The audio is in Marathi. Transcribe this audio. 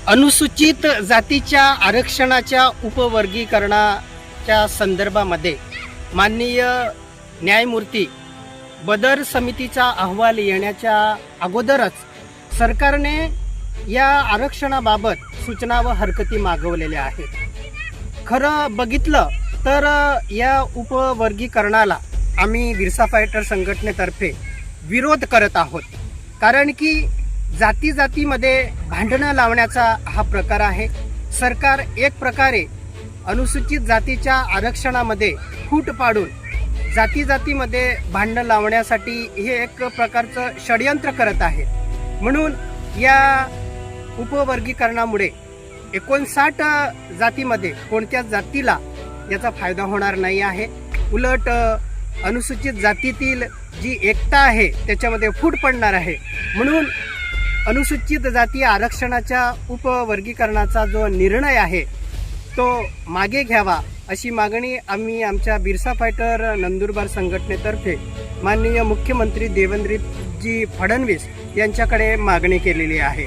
अनुसूचित जातीच्या आरक्षणाच्या उपवर्गीकरणाच्या संदर्भामध्ये माननीय न्यायमूर्ती बदर समितीचा अहवाल येण्याच्या अगोदरच सरकारने या आरक्षणाबाबत सूचना व हरकती मागवलेल्या आहेत। खरं बघितलं तर या उपवर्गीकरणाला आम्ही बिरसा फायटर संघटनेतर्फे विरोध करत आहोत, कारण की जाती जातीमध्ये भांडणं लावण्याचा हा प्रकार आहे। सरकार एक प्रकारे अनुसूचित जातीच्या आरक्षणामध्ये फूट पाडून जाती जातीमध्ये भांडणं लावण्यासाठी हे एक प्रकारचं षडयंत्र करत आहे। म्हणून या उपवर्गीकरणामुळे 59 जातीमध्ये कोणत्याच जातीला याचा फायदा होणार नाही आहे। उलट अनुसूचित जातीतील जी एकता आहे त्याच्यामध्ये फूट पडणार आहे। म्हणून अनुसूचित जाती आरक्षणाच्या उपवर्गीकरणाचा जो निर्णय आहे तो मागे घ्यावा अशी मागणी आम्ही आमच्या बिरसा फायटर नंदुरबार संघटनेतर्फे माननीय मुख्यमंत्री देवेंद्रजी फडणवीस यांच्याकडे मागणी केलेली आहे।